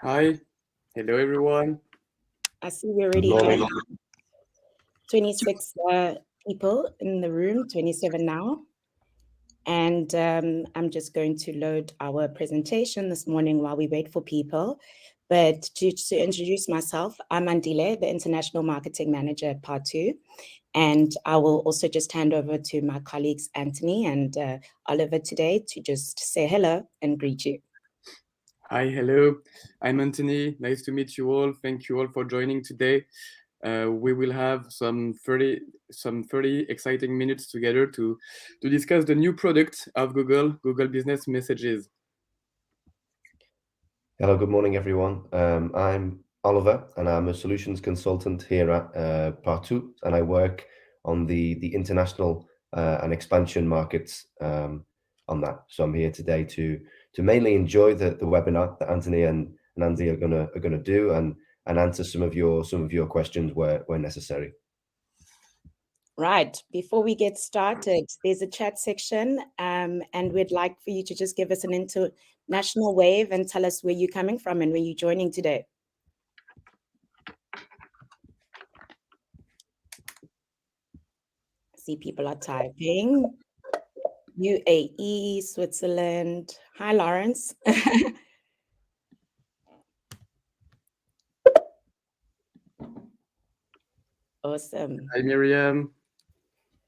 Hi, hello everyone. I see we Good already have morning. 26 people in the room, 27 now. And I'm just going to load our presentation this morning while we wait for people. But to introduce myself, I'm Andile, the International Marketing Manager at Part 2. And I will also just hand over to my colleagues, Anthony and Oliver today to just say hello and greet you. Hi, hello. I'm Anthony. Nice to meet you all. Thank you all for joining today. We will have some 30 exciting minutes together to discuss the new product of Google Business Messages. Hello, good morning, everyone. I'm Oliver, and I'm a solutions consultant here at Part 2, and I work on the international and expansion markets on that. So I'm here today to mainly enjoy the webinar that Anthony and Andy are gonna do and answer some of your questions where necessary. Right. Before we get started, there's a chat section, and we'd like for you to just give us an international wave and tell us where you're coming from and where you're joining today. See, people are typing. UAE, Switzerland. Hi, Lawrence. Awesome. Hi, Miriam.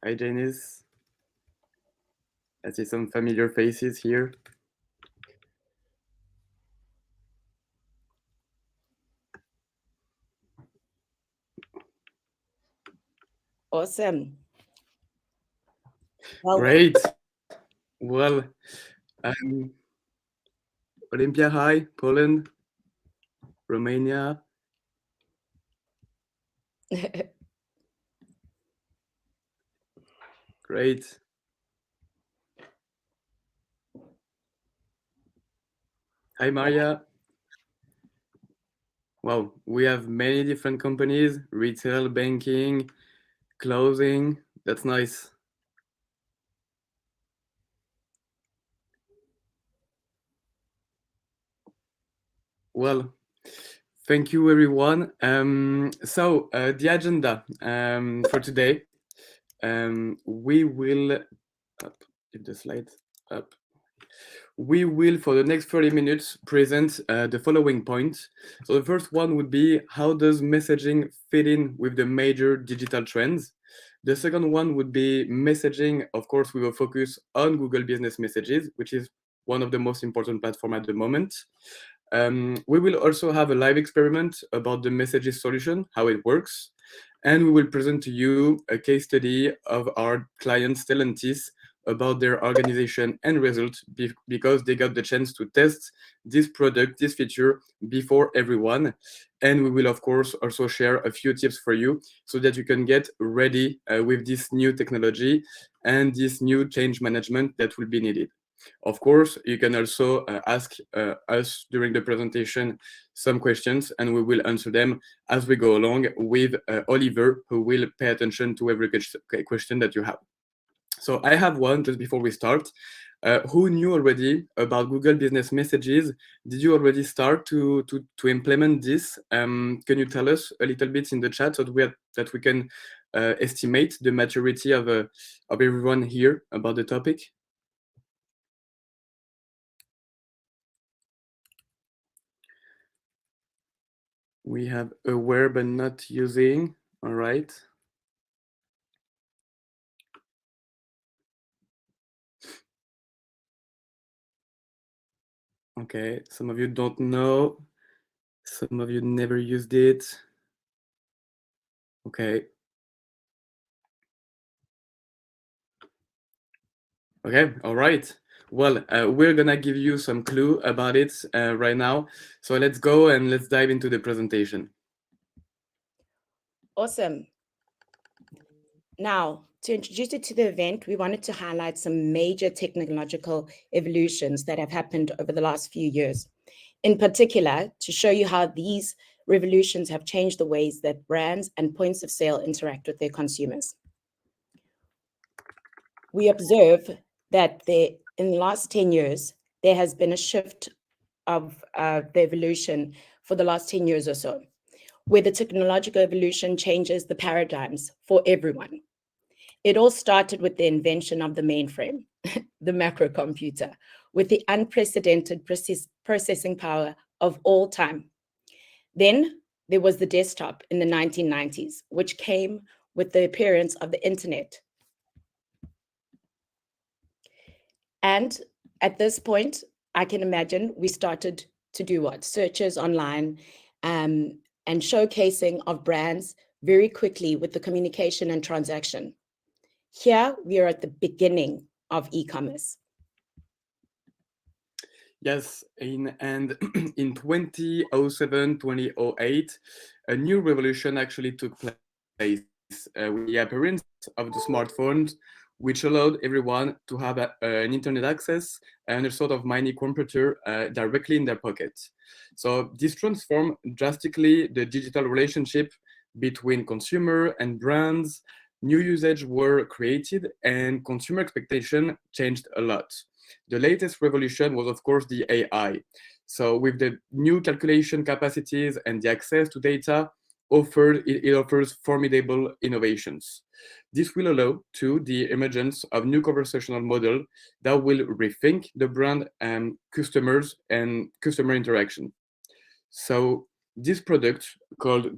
Hi, Janice. I see some familiar faces here. Awesome. Well, Great. Well, Olympia, hi, Poland, Romania. Great. Hi, Maria. Wow, we have many different companies, retail, banking, clothing. That's nice. Well, thank you, everyone. So the agenda for today, we will if the slide up. We will, for the next 30 minutes, present the following points. So the first one would be, how does messaging fit in with the major digital trends? The second one would be messaging. Of course, we will focus on Google Business Messages, which is one of the most important platforms at the moment. We will also have a live experiment about the messages solution, how it works. And we will present to you a case study of our client Stellantis about their organization and results because they got the chance to test this product, this feature before everyone. And we will, of course, also share a few tips for you so that you can get ready with this new technology and this new change management that will be needed. Of course, you can also ask us during the presentation some questions, and we will answer them as we go along with Oliver, who will pay attention to every question that you have. So I have one just before we start. Who knew already about Google Business Messages? Did you already start to implement this? Can you tell us a little bit in the chat so that we can estimate the maturity of everyone here about the topic? We have aware but not using. All right. Okay, some of you don't know. Some of you never used it. Okay. Okay, all right. Well, we're gonna give you some clue about it right now. So let's go and let's dive into the presentation. Awesome. Now, to introduce you to the event, we wanted to highlight some major technological evolutions that have happened over the last few years. In particular, to show you how these revolutions have changed the ways that brands and points of sale interact with their consumers. We observe that in the last 10 years, there has been a shift the evolution for the last 10 years or so, where the technological evolution changes the paradigms for everyone. It all started with the invention of the mainframe, the macro computer, with the unprecedented processing power of all time. Then there was the desktop in the 1990s, which came with the appearance of the internet. And at this point, I can imagine we started to do what? Searches online and showcasing of brands very quickly with the communication and transaction. Here we are at the beginning of e-commerce. Yes, and in 2007, 2008, a new revolution actually took place with the appearance of the smartphones, which allowed everyone to have an internet access and a sort of mini computer directly in their pocket. So this transformed drastically the digital relationship between consumer and brands. New usage were created and consumer expectation changed a lot. The latest revolution was, of course, the AI. So with the new calculation capacities and the access to data, it offers formidable innovations. This will allow to the emergence of new conversational model that will rethink the brand and customers and customer interaction. So this product called called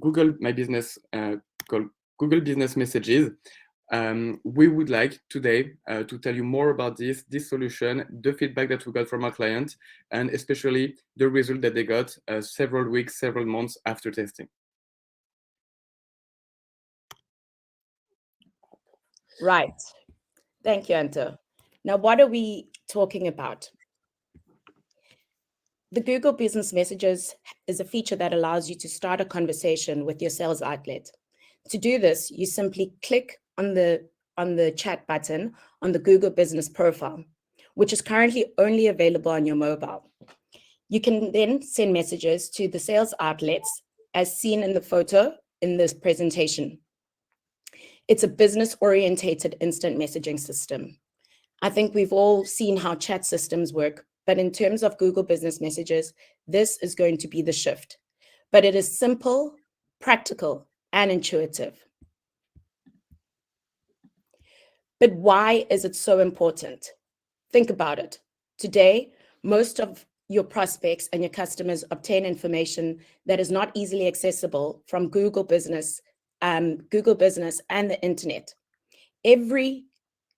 Google Business Messages, we would like today to tell you more about this solution, the feedback that we got from our client, and especially the result that they got several weeks, several months after testing. Right. Thank you, Anto. Now, what are we talking about? The Google Business Messages is a feature that allows you to start a conversation with your sales outlet. To do this, you simply click on the chat button on the Google Business profile, which is currently only available on your mobile. You can then send messages to the sales outlets as seen in the photo in this presentation. It's a business-orientated instant messaging system. I think we've all seen how chat systems work, but in terms of Google Business Messages, this is going to be the shift. But it is simple, practical, and intuitive. But why is it so important? Think about it. Today, most of your prospects and your customers obtain information that is not easily accessible from Google Business and the internet. Every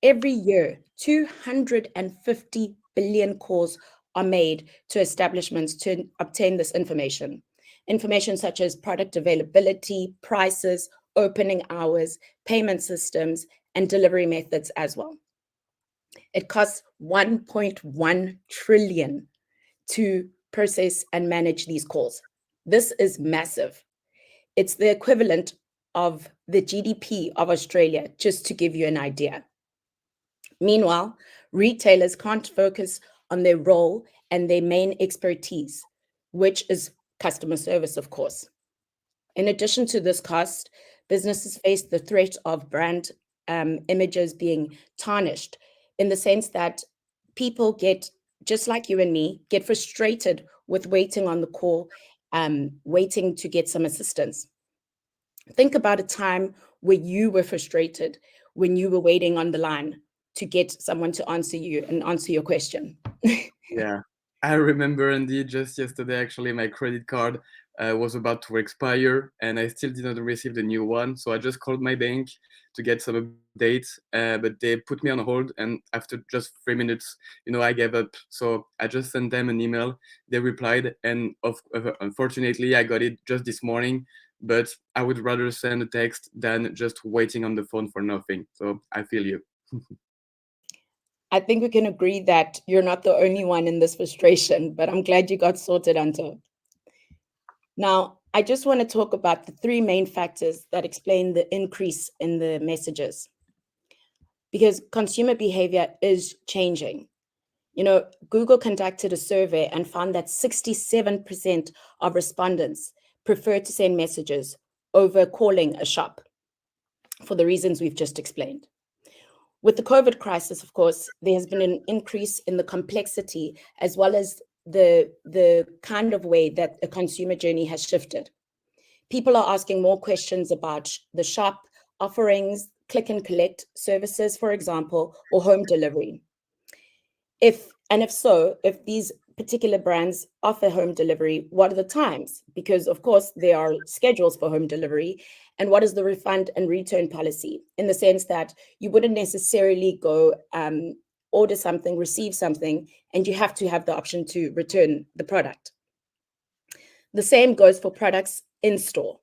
year, 250 billion calls are made to establishments to obtain this information. Information such as product availability, prices, opening hours, payment systems, and delivery methods as well. It costs 1.1 trillion to process and manage these calls. This is massive. It's the equivalent of the GDP of Australia, just to give you an idea. Meanwhile, retailers can't focus on their role and their main expertise, which is customer service, of course. In addition to this cost, businesses face the threat of brand images being tarnished, in the sense that people get, just like you and me, get frustrated with waiting on the call, waiting to get some assistance. Think about a time where you were frustrated when you were waiting on the line to get someone to answer you and answer your question. Yeah, I remember indeed just yesterday, actually, my credit card was about to expire and I still didn't receive the new one. So I just called my bank to get some updates, but they put me on hold. And after just 3 minutes, I gave up. So I just sent them an email. They replied. And unfortunately, I got it just this morning. But I would rather send a text than just waiting on the phone for nothing. So I feel you. I think we can agree that you're not the only one in this frustration, but I'm glad you got sorted, Anto. Now, I just want to talk about the three main factors that explain the increase in the messages, because consumer behavior is changing. Google conducted a survey and found that 67% of respondents prefer to send messages over calling a shop for the reasons we've just explained. With the COVID crisis, of course, there has been an increase in the complexity as well as the kind of way that the consumer journey has shifted. People are asking more questions about the shop offerings, click and collect services, for example, or home delivery. If these particular brands offer home delivery, what are the times? Because of course there are schedules for home delivery. And what is the refund and return policy? In the sense that you wouldn't necessarily go order something, receive something, and you have to have the option to return the product. The same goes for products in store.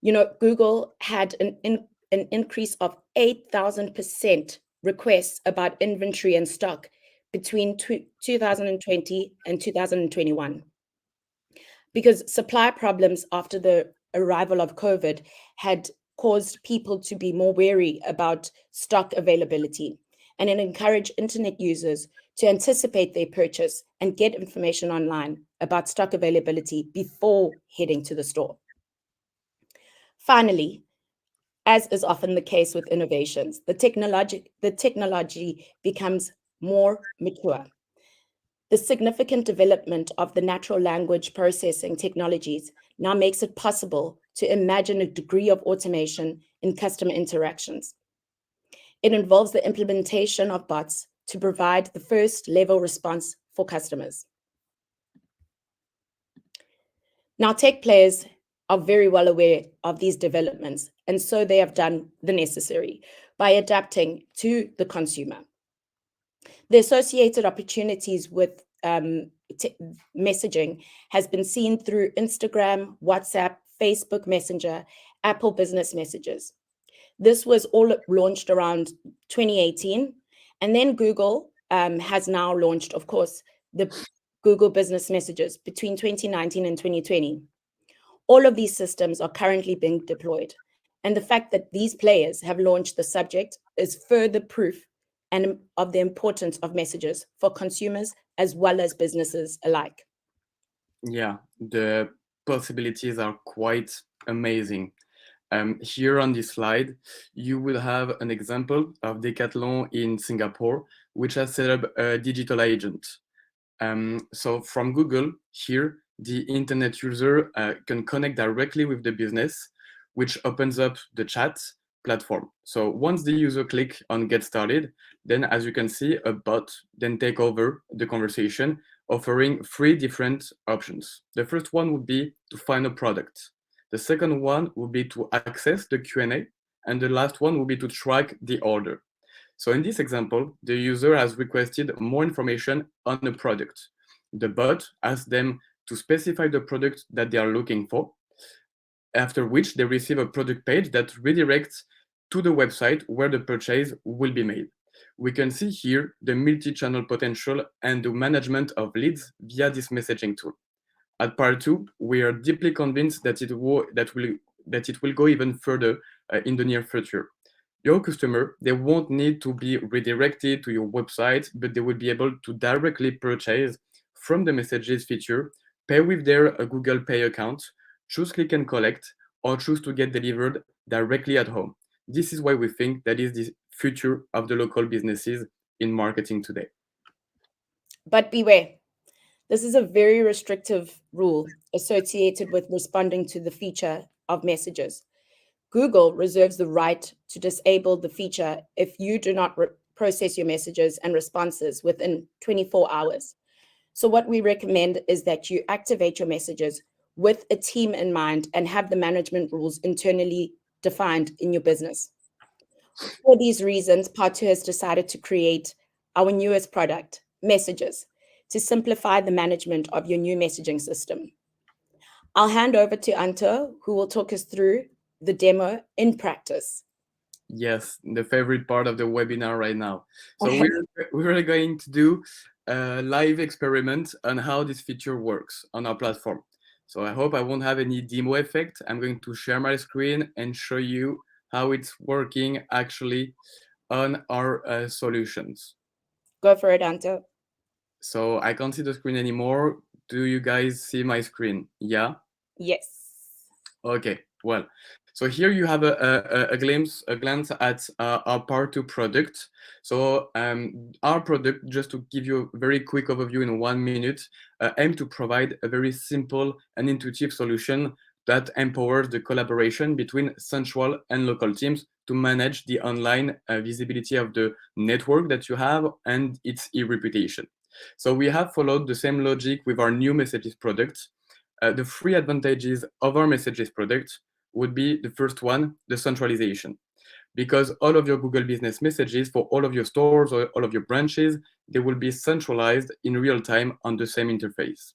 You know, Google had an increase of 8,000% requests about inventory and stock between 2020 and 2021. Because supply problems after the arrival of COVID had caused people to be more wary about stock availability, and it encouraged internet users to anticipate their purchase and get information online about stock availability before heading to the store. Finally, as is often the case with innovations, the technology becomes more mature. The significant development of the natural language processing technologies now makes it possible to imagine a degree of automation in customer interactions. It involves the implementation of bots to provide the first level response for customers. Now, tech players are very well aware of these developments, and so they have done the necessary by adapting to the consumer. The associated opportunities with messaging has been seen through Instagram, WhatsApp, Facebook Messenger, Apple Business Messages. This was all launched around 2018, and then Google has now launched, of course, the Google Business Messages between 2019 and 2020. All of these systems are currently being deployed. And the fact that these players have launched the subject is further proof of the importance of messages for consumers as well as businesses alike. Yeah, the possibilities are quite amazing. Here on this slide, you will have an example of Decathlon in Singapore, which has set up a digital agent. So from Google, here, the internet user can connect directly with the business, which opens up the chat platform. So once the user click on get started, then as you can see, a bot then take over the conversation, offering 3 different options. The first one would be to find a product. The second one would be to access the Q&A, and the last one would be to track the order. So in this example, the user has requested more information on the product. The bot asks them to specify the product that they are looking for, after which they receive a product page that redirects to the website where the purchase will be made. We can see here the multi-channel potential and the management of leads via this messaging tool. At part 2, we are deeply convinced that it will go even further in the near future. Your customer, they won't need to be redirected to your website, but they will be able to directly purchase from the messages feature, pay with their Google Pay account, choose click and collect, or choose to get delivered directly at home. This is why we think that is the future of the local businesses in marketing today. But beware, this is a very restrictive rule associated with responding to the feature of messages. Google reserves the right to disable the feature if you do not process your messages and responses within 24 hours. So what we recommend is that you activate your messages with a team in mind and have the management rules internally defined in your business. For these reasons, Part 2 has decided to create our newest product, Messages, to simplify the management of your new messaging system. I'll hand over to Anto, who will talk us through the demo in practice. Yes, the favorite part of the webinar right now. So we're going to do a live experiment on how this feature works on our platform. So I hope I won't have any demo effect. I'm going to share my screen and show you how it's working actually on our solutions. Go for it, Anto. So I can't see the screen anymore. Do you guys see my screen? Yeah? Yes. Okay, Well, so here you have a glance at our Part 2 product. So our product, just to give you a very quick overview in 1 minute, aim to provide a very simple and intuitive solution that empowers the collaboration between central and local teams to manage the online visibility of the network that you have and its e-reputation. So we have followed the same logic with our new messages product. The three advantages of our messages product would be the first one, the centralization. Because all of your Google Business messages for all of your stores or all of your branches, they will be centralized in real time on the same interface.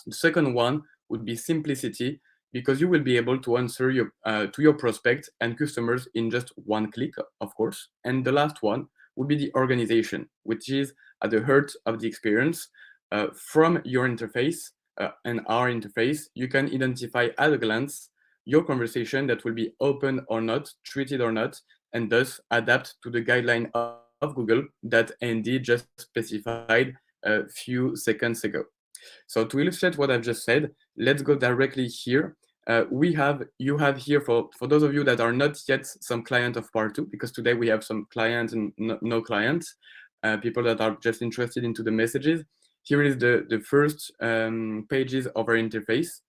The second one would be simplicity, because you will be able to answer to your prospects and customers in just one click, of course. And the last one would be the organization, which is at the heart of the experience. From your interface and our interface, you can identify at a glance your conversation that will be open or not, treated or not, and thus adapt to the guideline of Google that Andy just specified a few seconds ago. So to illustrate what I've just said, let's go directly here. You have here, for those of you that are not yet some client of Part 2, because today we have some clients and no clients, people that are just interested into the messages. Here is the first pages of our interface.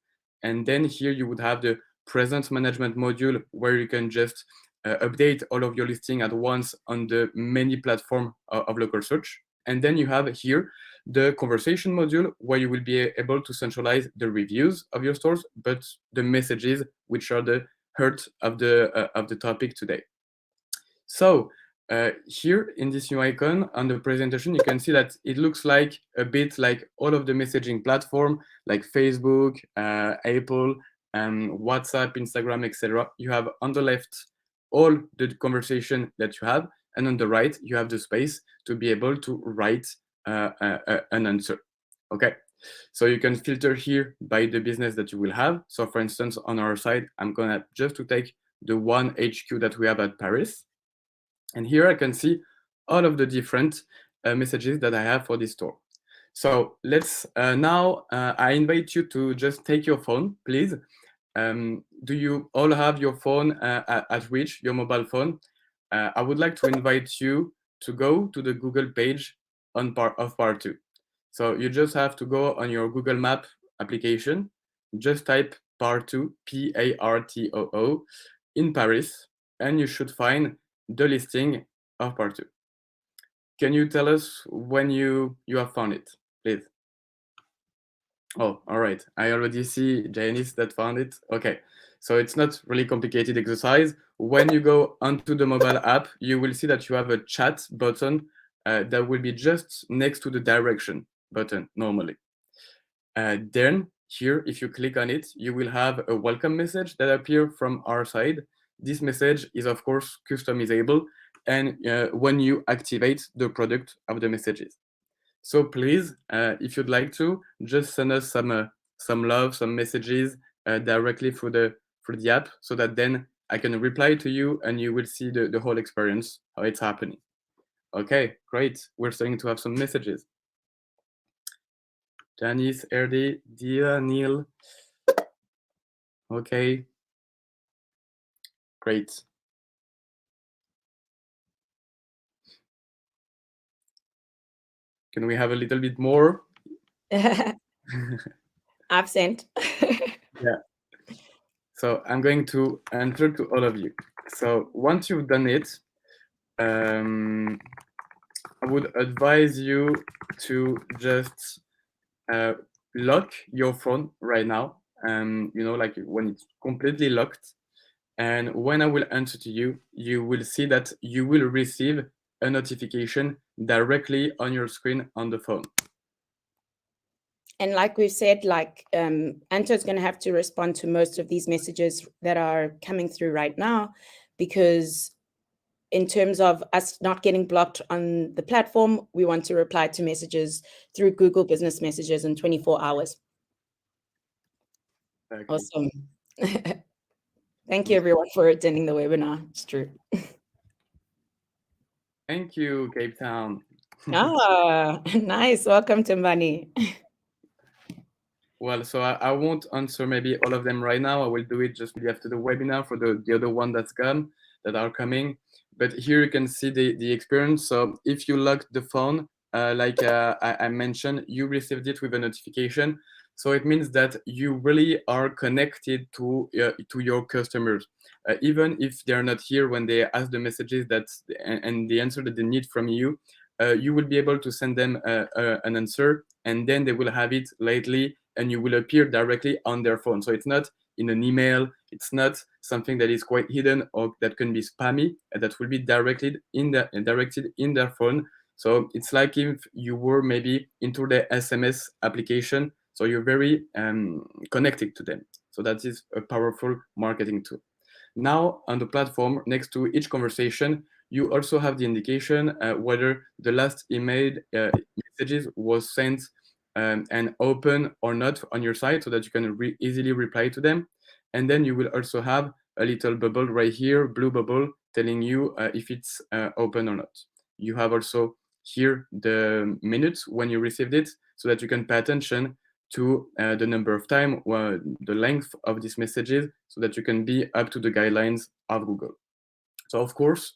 And then here you would have the presence management module, where you can just update all of your listing at once on the many platform of local search. And then you have here the conversation module, where you will be able to centralize the reviews of your stores, but the messages, which are the heart of the topic today. So here in this new icon on the presentation, you can see that it looks like a bit like all of the messaging platform, like Facebook, Apple, WhatsApp, Instagram, etc. You have on the left all the conversation that you have, and on the right you have the space to be able to write an answer. Okay, so you can filter here by the business that you will have. So for instance, on our side, I'm gonna just to take the one HQ that we have at Paris. And here I can see all of the different messages that I have for this store. So let's now, I invite you to just take your phone, please. Do you all have your phone at reach, your mobile phone? I would like to invite you to go to the Google page of Part 2. So you just have to go on your Google Map application, just type Part 2, Partoo, in Paris, and you should find the listing of Part 2. Can you tell us when you have found it, please? Oh, all right. I already see Janice that found it. Okay, so it's not really complicated exercise. When you go onto the mobile app, you will see that you have a chat button that will be just next to the direction button normally. Then here, if you click on it, you will have a welcome message that appears from our side. This message is of course customizable, and when you activate the product of the messages. So please, if you'd like to, just send us some love, some messages directly through the app, so that then I can reply to you and you will see the whole experience, how it's happening. Okay, great. We're starting to have some messages. Janice, Erdi, Dia, Neil. Okay, great. Can we have a little bit more? Absent. Yeah. So I'm going to answer to all of you. So once you've done it, I would advise you to just lock your phone right now. Like when it's completely locked. And when I will answer to you, you will see that you will receive a notification directly on your screen on the phone. And like we've said, Anto's going to have to respond to most of these messages that are coming through right now, because in terms of us not getting blocked on the platform, we want to reply to messages through Google Business Messages in 24 hours. Exactly. Awesome. Thank you, everyone, for attending the webinar. It's true. Thank you, Cape Town. Nice. Welcome to Mbani. Well, so I won't answer maybe all of them right now. I will do it just maybe after the webinar for the other one that are coming. But here you can see the experience. So if you lock the phone, like I mentioned, you received it with a notification. So it means that you really are connected to your customers, even if they're not here when they ask the messages and the answer that they need from you. You will be able to send them an answer, and then they will have it lately, and you will appear directly on their phone. So it's not in an email, it's not something that is quite hidden or that can be spammy, that will be directed in their phone. So it's like if you were maybe into the SMS application, so you're very connected to them. So that is a powerful marketing tool. Now on the platform, next to each conversation, you also have the indication whether the last email messages was sent and open or not on your site, so that you can easily reply to them. And then you will also have a little bubble right here, blue bubble, telling you if it's open or not. You have also here the minutes when you received it, so that you can pay attention to the number of time, the length of these messages, so that you can be up to the guidelines of Google. So of course,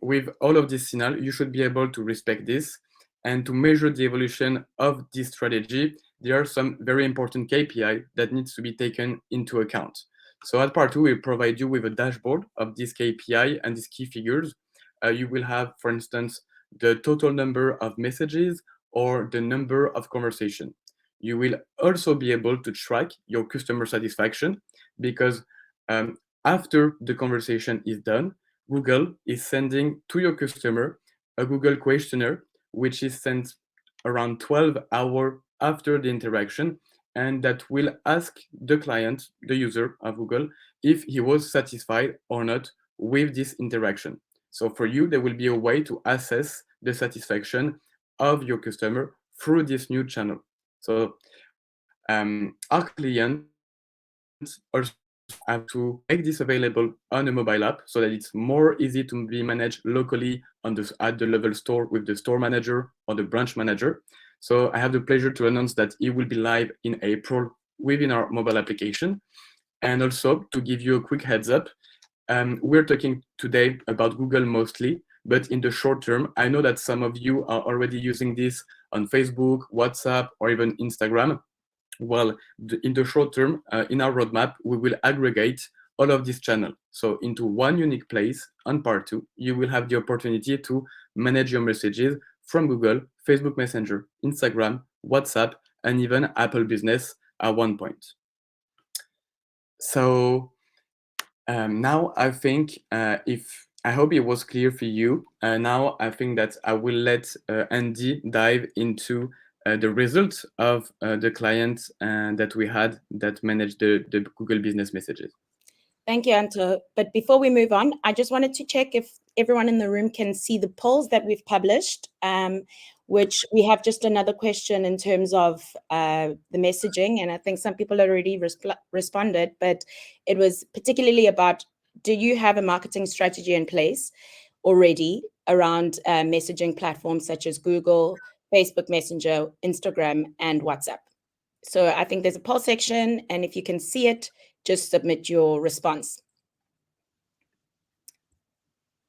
with all of this signal, you should be able to respect this. And to measure the evolution of this strategy, there are some very important KPI that needs to be taken into account. So at part 2, we provide you with a dashboard of this KPI and these key figures. You will have, for instance, the total number of messages or the number of conversations. You will also be able to track your customer satisfaction, because after the conversation is done, Google is sending to your customer a Google questionnaire, which is sent around 12 hours after the interaction, and that will ask the client, the user of Google, if he was satisfied or not with this interaction. So for you, there will be a way to assess the satisfaction of your customer through this new channel. So our clients also have to make this available on a mobile app, so that it's more easy to be managed locally at the level store with the store manager or the branch manager. So I have the pleasure to announce that it will be live in April within our mobile application. And also to give you a quick heads up, we're talking today about Google mostly, but in the short term, I know that some of you are already using this on Facebook, WhatsApp, or even Instagram. Well, in the short term, in our roadmap, we will aggregate all of this channel. So into one unique place on part 2, you will have the opportunity to manage your messages from Google, Facebook Messenger, Instagram, WhatsApp, and even Apple Business at one point. So now I think I hope it was clear for you. Now I think that I will let Andy dive into the results of the clients that we had that managed the Google Business Messages. Thank you, Anto. But before we move on, I just wanted to check if everyone in the room can see the polls that we've published, which we have just another question in terms of the messaging. And I think some people already responded, but it was particularly about, do you have a marketing strategy in place already around messaging platforms such as Google, Facebook Messenger, Instagram, and WhatsApp? So I think there's a poll section, and if you can see it, just submit your response.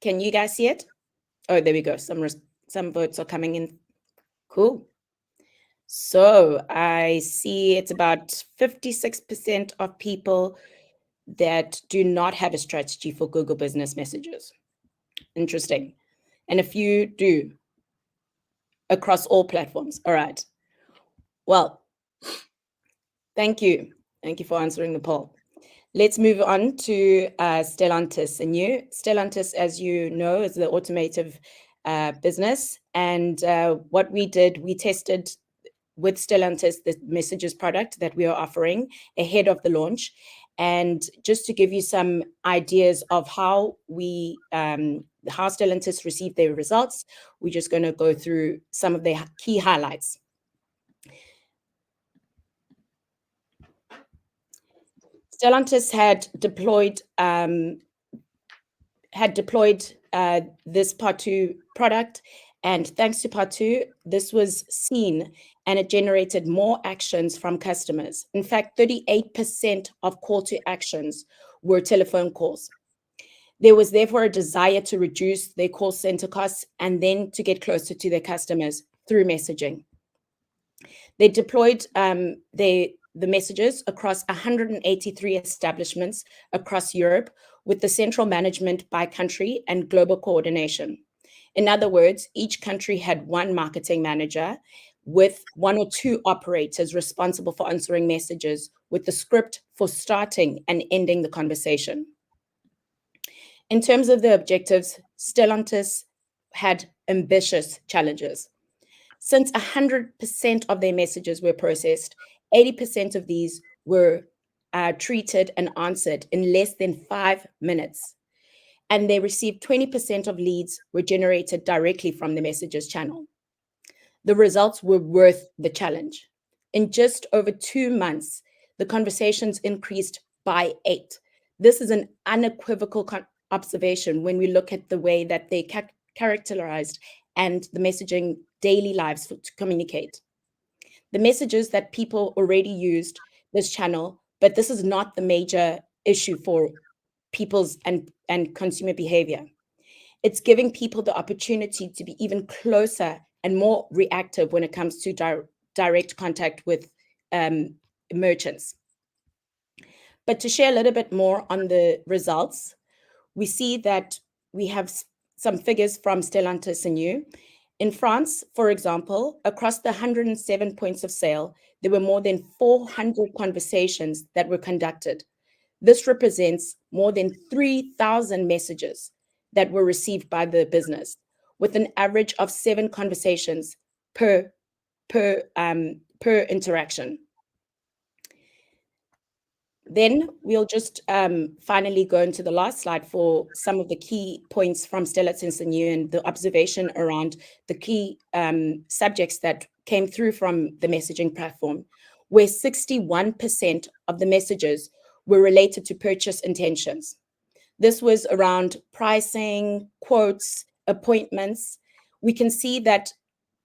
Can you guys see it? Oh, there we go. Some votes are coming in. Cool. So I see it's about 56% of people that do not have a strategy for Google Business Messages. Interesting. And a few do across all platforms. All right. Well, thank you. Thank you for answering the poll. Let's move on to Stellantis. And Stellantis, as you know, is the automotive business. And what we did, we tested with Stellantis the messages product that we are offering ahead of the launch. And just to give you some ideas of how Stellantis received their results, we're just going to go through some of their key highlights. Stellantis had deployed this part 2 product, and thanks to part 2, this was seen and it generated more actions from customers. In fact, 38% of call to actions were telephone calls. There was therefore a desire to reduce their call center costs and then to get closer to their customers through messaging. They deployed the messages across 183 establishments across Europe with the central management by country and global coordination. In other words, each country had one marketing manager with one or two operators responsible for answering messages with the script for starting and ending the conversation. In terms of the objectives, Stellantis had ambitious challenges. Since 100% of their messages were processed, 80% of these were treated and answered in less than 5 minutes. And they received 20% of leads were generated directly from the messages channel. The results were worth the challenge. In just over 2 months, the conversations increased by 8. This is an unequivocal observation when we look at the way that they characterized and the messaging daily lives to communicate. The messages that people already used this channel, but this is not the major issue for people's and consumer behavior. It's giving people the opportunity to be even closer and more reactive when it comes to direct contact with merchants. But to share a little bit more on the results, we see that we have some figures from Stellantis and you. In France, for example, across the 107 points of sale, there were more than 400 conversations that were conducted. This represents more than 3,000 messages that were received by the business, with an average of 7 conversations per interaction. Then we'll just finally go into the last slide for some of the key points from Stellantis and you and the observation around the key subjects that came through from the messaging platform, where 61% of the messages were related to purchase intentions. This was around pricing, quotes, appointments. We can see that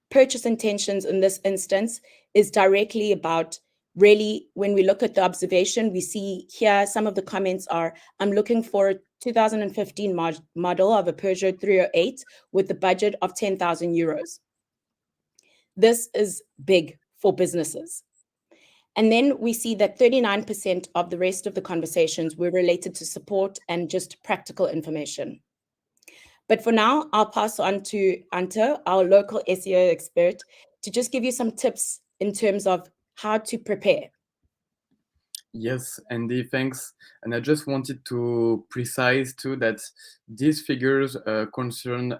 purchase intentions in this instance is directly about really, when we look at the observation, we see here some of the comments are, I'm looking for a 2015 model of a Peugeot 308 with a budget of 10,000 euros. This is big for businesses. And then we see that 39% of the rest of the conversations were related to support and just practical information. But for now, I'll pass on to Anto, our local SEO expert, to just give you some tips in terms of how to prepare. Yes, Andy, thanks. And I just wanted to precise too that these figures concern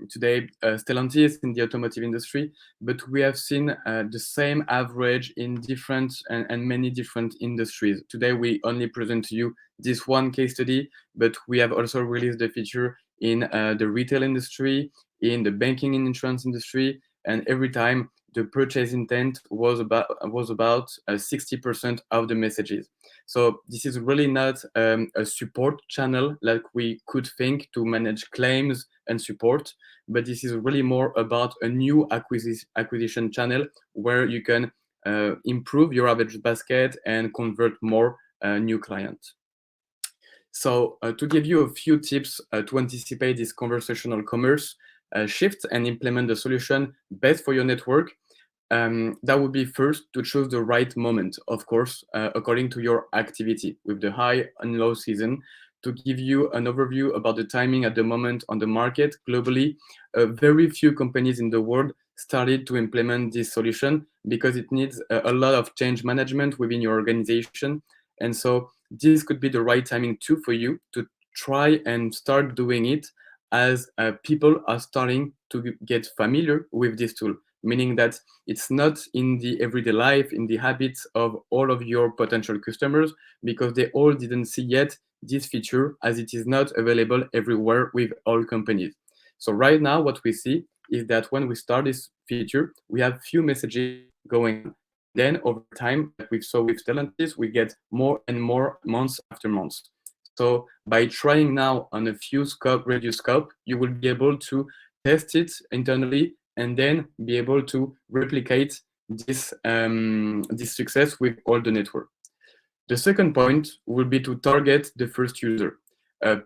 today Stellantis in the automotive industry, but we have seen the same average in different and many different industries. Today we only present to you this one case study, but we have also released the feature in the retail industry, in the banking and insurance industry, and every time the purchase intent was about 60% of the messages. So this is really not a support channel like we could think to manage claims and support, but this is really more about a new acquisition channel where you can improve your average basket and convert more new clients. So to give you a few tips to anticipate this conversational commerce shift and implement the solution best for your network, that would be first to choose the right moment, of course, according to your activity with the high and low season. To give you an overview about the timing at the moment on the market globally, very few companies in the world started to implement this solution because it needs a lot of change management within your organization. And so this could be the right timing too for you to try and start doing it as people are starting to get familiar with this tool, meaning that it's not in the everyday life, in the habits of all of your potential customers, because they all didn't see yet this feature as it is not available everywhere with all companies. So right now, what we see is that when we start this feature, we have few messages going on. Then over time, like we saw with Stellantis, we get more and more months after months. So by trying now on a few radius scope, you will be able to test it internally and then be able to replicate this success with all the network. The second point will be to target the first user,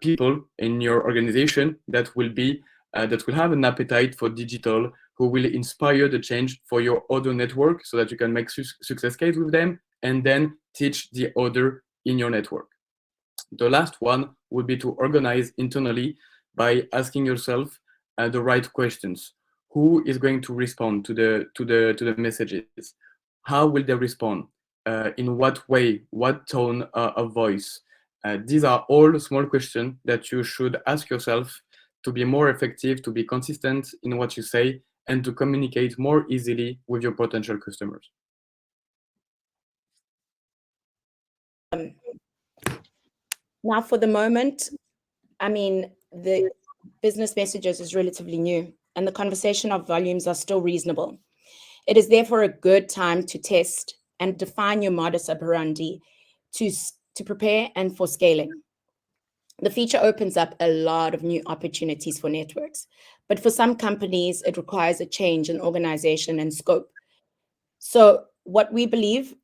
people in your organization that will have an appetite for digital, who will inspire the change for your other network, so that you can make success case with them and then teach the other in your network. The last one would be to organize internally by asking yourself the right questions. Who is going to respond to the messages? How will they respond? In what way? What tone of voice? These are all small questions that you should ask yourself to be more effective, to be consistent in what you say, and to communicate more easily with your potential customers. Now, for the moment, I mean, the business messages is relatively new, and the conversation of volumes are still reasonable. It is therefore a good time to test and define your modus operandi to prepare and for scaling. The feature opens up a lot of new opportunities for networks, but for some companies, it requires a change in organization and scope. So what we believe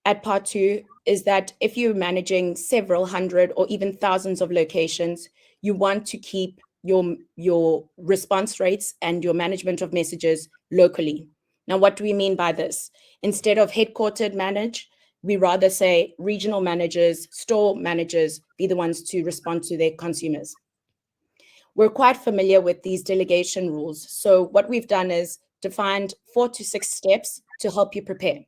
at Part 2 is that if you're managing several hundred or even thousands of locations, you want to keep your response rates and your management of messages locally. Now, what do we mean by this? Instead of headquartered manage, we rather say regional managers, store managers be the ones to respond to their consumers. We're quite familiar with these delegation rules. So what we've done is defined 4 to 6 steps to help you prepare.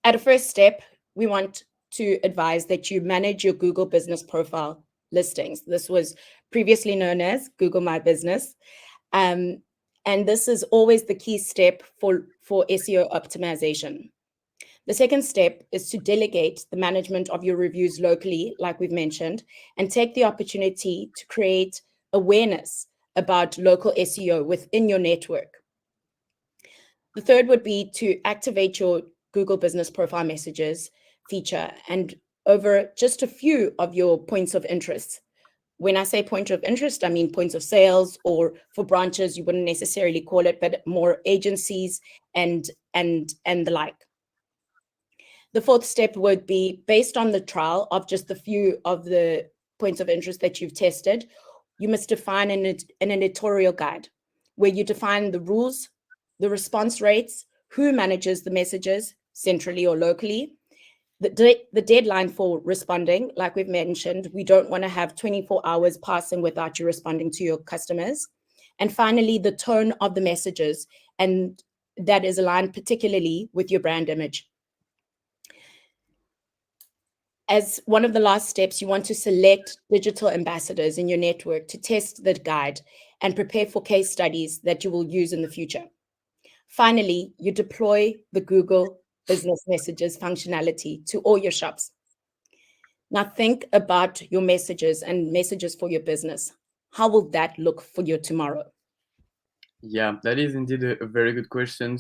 At a first step, we want to advise that you manage your Google Business Profile listings. This was previously known as Google My Business. And this is always the key step for SEO optimization. The second step is to delegate the management of your reviews locally, like we've mentioned, and take the opportunity to create awareness about local SEO within your network. The third would be to activate your Google Business Profile Messages feature and over just a few of your points of interest. When I say point of interest, I mean points of sales, or for branches, you wouldn't necessarily call it, but more agencies and the like. The fourth step would be based on the trial of just a few of the points of interest that you've tested. You must define an editorial guide where you define the rules, the response rates, who manages the messages centrally or locally, the deadline for responding. Like we've mentioned, we don't want to have 24 hours passing without you responding to your customers. And finally, the tone of the messages, and that is aligned particularly with your brand image. As one of the last steps, you want to select digital ambassadors in your network to test the guide and prepare for case studies that you will use in the future. Finally, you deploy the Google Business Messages functionality to all your shops. Now think about your messages and messages for your business. How will that look for you tomorrow? Yeah, that is indeed a very good question.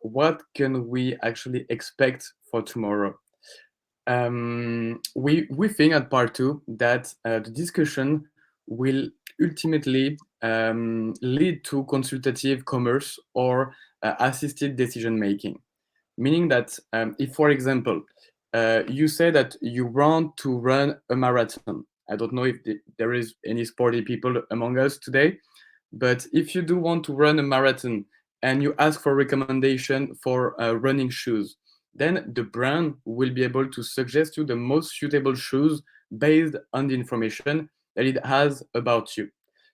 What can we actually expect for tomorrow? We think at Part 2 that the discussion will ultimately lead to consultative commerce or assisted decision making. Meaning that if, for example, you say that you want to run a marathon. I don't know if there is any sporty people among us today, but if you do want to run a marathon and you ask for recommendation for running shoes, then the brand will be able to suggest you the most suitable shoes based on the information that it has about you.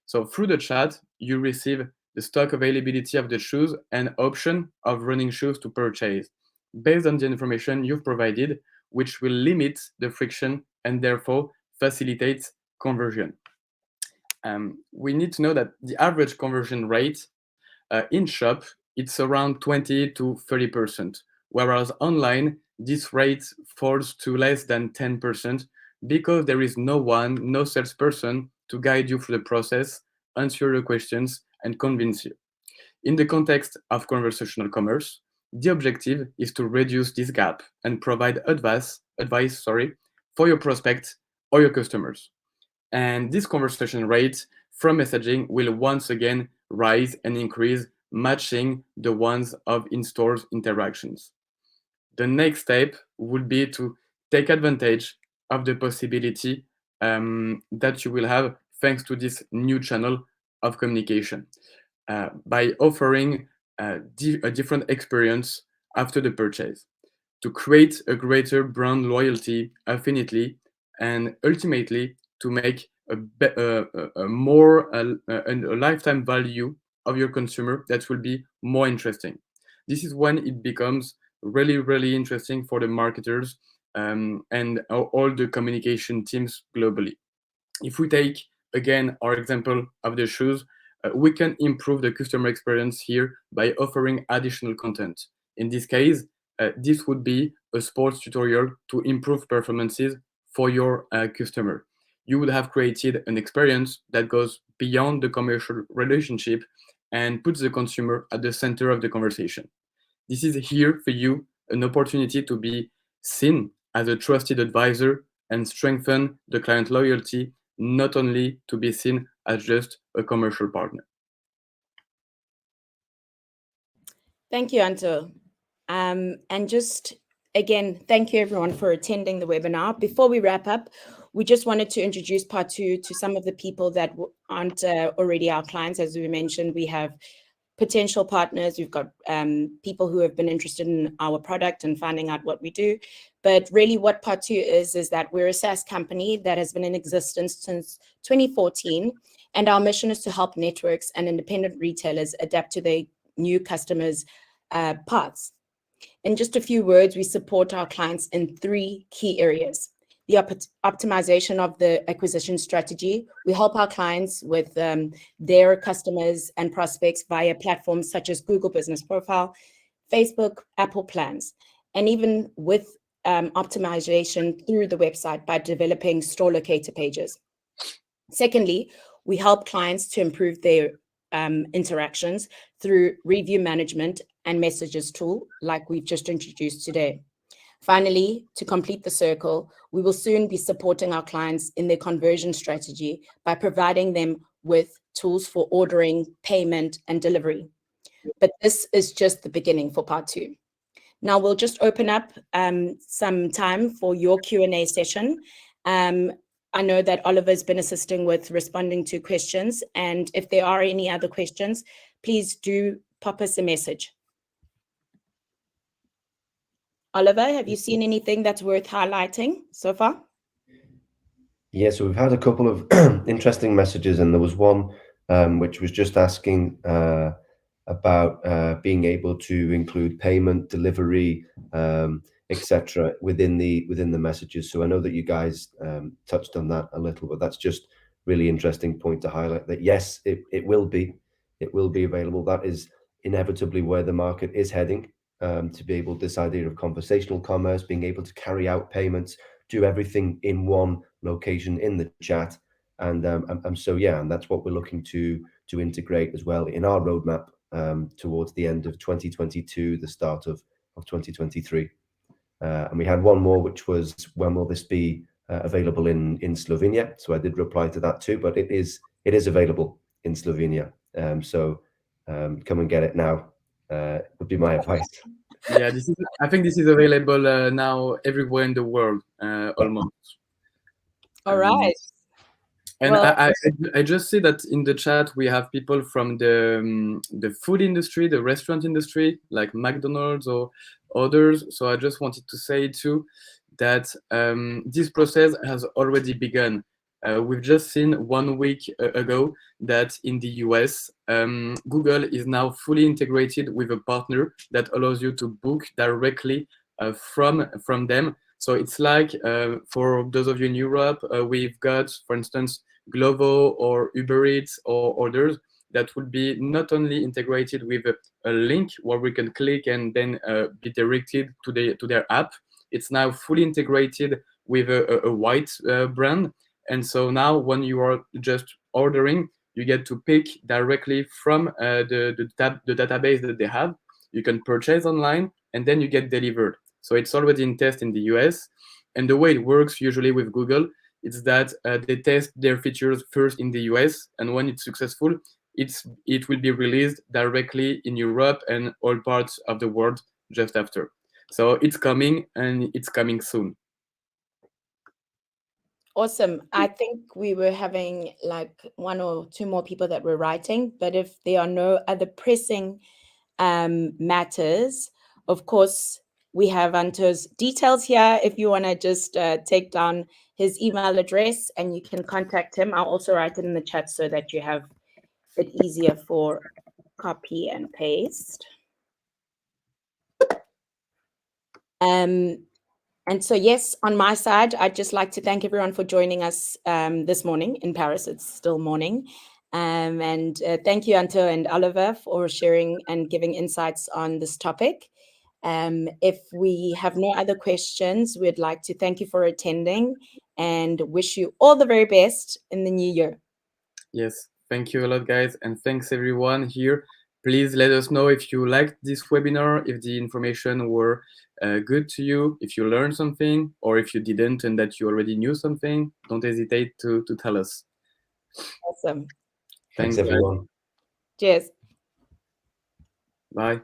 So through the chat, you receive the stock availability of the shoes and option of running shoes to purchase based on the information you've provided, which will limit the friction and therefore facilitate conversion. We need to know that the average conversion rate in shop, it's around 20 to 30%, whereas online, this rate falls to less than 10% because there is no salesperson to guide you through the process, answer your questions, and convince you. In the context of conversational commerce, the objective is to reduce this gap and provide advice for your prospects or your customers. And this conversation rate from messaging will once again rise and increase matching the ones of in-store interactions. The next step would be to take advantage of the possibility that you will have thanks to this new channel of communication by offering a different experience after the purchase to create a greater brand loyalty, affinity, and ultimately to make a more a lifetime value of your consumer that will be more interesting. This is when it becomes really, really interesting for the marketers and all the communication teams globally. If we take again our example of the shoes, we can improve the customer experience here by offering additional content. In this case, this would be a sports tutorial to improve performances for your customer. You would have created an experience that goes beyond the commercial relationship and puts the consumer at the center of the conversation. This is here for you an opportunity to be seen as a trusted advisor and strengthen the client loyalty, not only to be seen as just a commercial partner. Thank you, Anto. And just again, thank you everyone for attending the webinar. Before we wrap up, we just wanted to introduce part two to some of the people that aren't already our clients. As we mentioned, we have potential partners. We've got people who have been interested in our product and finding out what we do. But really what part two is that we're a SaaS company that has been in existence since 2014. And our mission is to help networks and independent retailers adapt to their new customers' paths. In just a few words, we support our clients in three key areas. The optimization of the acquisition strategy. We help our clients with their customers and prospects via platforms such as Google Business Profile, Facebook, Apple Plans, and even with optimization through the website by developing store locator pages. Secondly, we help clients to improve their interactions through review management and messages tool like we've just introduced today. Finally, to complete the circle, we will soon be supporting our clients in their conversion strategy by providing them with tools for ordering, payment, and delivery. But this is just the beginning for part two. Now we'll just open up some time for your Q&A session. I know that Oliver's been assisting with responding to questions, and if there are any other questions, please do pop us a message. Oliver, have you seen anything that's worth highlighting so far? Yeah, so we've had a couple of interesting messages, and there was one which was just asking about being able to include payment, delivery, etc. within the messages. So I know that you guys touched on that a little, but that's just really interesting point to highlight that yes, it will be available. That is inevitably where the market is heading. To be able, this idea of conversational commerce, being able to carry out payments, do everything in one location in the chat, and so yeah, and that's what we're looking to integrate as well in our roadmap towards the end of 2022, the start of 2023. And we had one more, which was, when will this be available in Slovenia? So I did reply to that too, but it is available in Slovenia. So come and get it now. Would be my advice. Yeah, I think this is available now everywhere in the world, almost. All right. And well, I just see that in the chat we have people from the food industry, the restaurant industry, like McDonald's or others. So I just wanted to say too that this process has already begun. We've just seen 1 week ago that in the US, Google is now fully integrated with a partner that allows you to book directly from them. So it's like, for those of you in Europe, we've got, for instance, Glovo or Uber Eats or others that would be not only integrated with a link where we can click and then be directed to their app. It's now fully integrated with a white brand. And so now when you are just ordering, you get to pick directly from the database that they have. You can purchase online and then you get delivered. So it's already in test in the US. And the way it works usually with Google, it's that they test their features first in the US. And when it's successful, it will be released directly in Europe and all parts of the world just after. So it's coming, and it's coming soon. Awesome. I think we were having like 1 or 2 more people that were writing, but if there are no other pressing matters, of course, we have Anto's details here. If you want to just take down his email address and you can contact him. I'll also write it in the chat so that you have it easier for copy and paste. And so, yes, on my side, I'd just like to thank everyone for joining us this morning in Paris. It's still morning. And thank you, Anto and Oliver, for sharing and giving insights on this topic. If we have no other questions, we'd like to thank you for attending and wish you all the very best in the new year. Yes, thank you a lot, guys, and thanks everyone here. Please let us know if you liked this webinar, if the information were good to you, if you learned something, or if you didn't and that you already knew something. Don't hesitate to tell us. Awesome. Thanks everyone. Cheers. Bye.